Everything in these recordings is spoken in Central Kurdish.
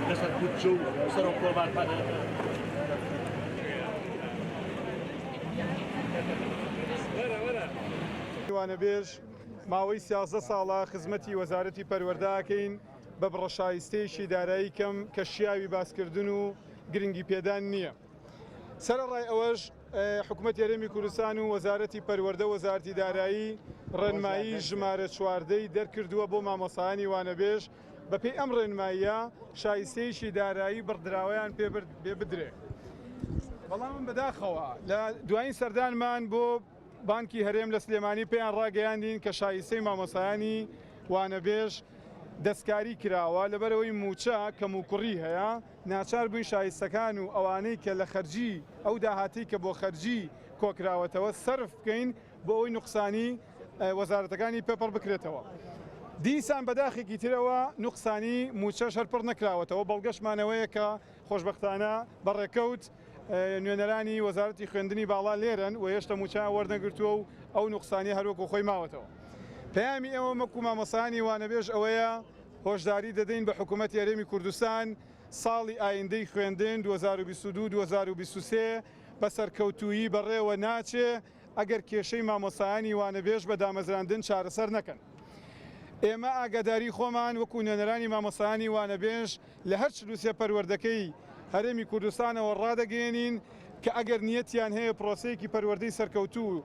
لەسەر کوچە و سەر و کۆڵبار پادە وانەبێژ ماوەی 13 ساڵە خزمەتی وەزارەتی پەروەردەکەین بە بڕەشایستەیەکی دارایی کەم کە شیاوی باسکردن و گرنگی پێدان نییە. سەرەڕای ئەوەش حکوومەت یاریمی کوردستان و وەزارەتی پەروەردە وەزارەتی دارایی ڕێنمایی ژمارە 14 دەرکردووە بۆ مامۆسایانی وانەبێژ بە پێی ئەم ڕێنماییە شایستەیەکی دارایی بڕدراوەیان پێ بدرێ. بەڵام من بەداخەوە لە دوایین سەردانمان بۆ بانکی هەرێم لە سلێمانی پێیان ڕاگەیاندین کە شایستەی مامۆسایانی وانەبێژ دەستکاری کراوە لەبەرەوەی موچە کە موکوڕی هەیە ناچار بووین شایستەکان و ئەوانەی کە لە خەرجی ئەو داهاتی کە بۆ خەرجی کۆکراوەتەوە سەرف بکەین بۆ ئەوی نوقسانی وەزارەتەکانی پێپەڕ بکرێتەوە. دیسان بەداخێکی ترەوە نوقسانی موچەش هەرپڕ نەکراوەتەوە بەڵگەشمانەوەیە کە خۆشبەختانە بەڕێکەوت نوێنەرانی وەزارەتی خوێندنی باڵا لێرن و هێشتا موچە وەرنەگرتووە و ئەو نوقسانی هەروەکو خۆی ماوەتەوە. پەیامی ئێوە مەکو مامۆسایانی وانەبێژ ئەوەیە هۆشداری دەدەین بە حکوومەتی هەرێمی کوردستان ساڵی ئایندەی خوێندن 2022-2023 بە سەرکەوتویی بەڕێوە ناچێ ئەگەر کێشەی مامۆسایانی وانەبێژ بە دامەزراندن چارەسەر نەکەن. ئێمە ئاگاداری خۆمان وەکو نوێنەرانی مامۆسایانی وانەبێژ لە هەر چلووسێ پەروەردەکەی هەرێمی کوردستانەوە ڕادەگەێنین کە ئەگەر نیەتیان هەیە پرۆسەیەکی پەروەردەی سەرکەوتوو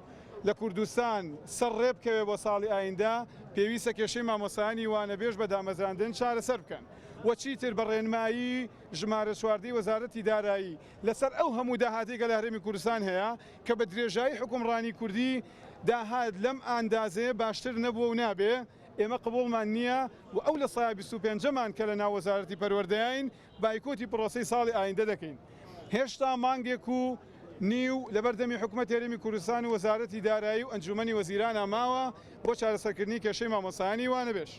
لە کوردستان سەر ڕێبکەوێ بۆ ساڵی ئایندا پێویستە کێشەی مامۆسایانی وانەبێژ بە دامەزراندن چارەسەر بکەن. وەچیتر بە ڕێنمایی ژمارە 14 وەزارەتی دارایی لەسەر ئەو هەموو داهاتێکە لە هەرێمی کوردستان هەیە کە بە درێژایی حکومڕانی کوردی داهات لەم ئاندازەیە باشتر نەبووە و نابێ ئێمە قبوڵمان نییە و ئەو لە سایە 25مان کە لە ناو وەزارەتی پەروەردەیین بایکۆتی پرۆسەی ساڵی ئایندە دەکەین. هێشتا مانگێک و نیو لە بەردەمی حکوومەت هەرێمی کوردستان و وەزارەتی دارایی و ئەنجومەنی وەزیرانە ماوە بۆ چارەسەرکردنی کێشەی مامۆسایانی وانەبێژ.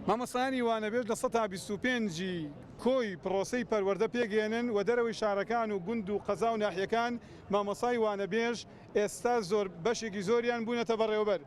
مامۆسایانی وانەبێژ لە 125 کۆی پرۆسەی پەروەردە پێگەێنن و دەرەوەی شارەکان و گوند و قەزا و ناحیەکان مامۆسای وانەبێژ ئێستا زۆر بەشێکی زۆریان بوونەتە بەڕێوەبەر.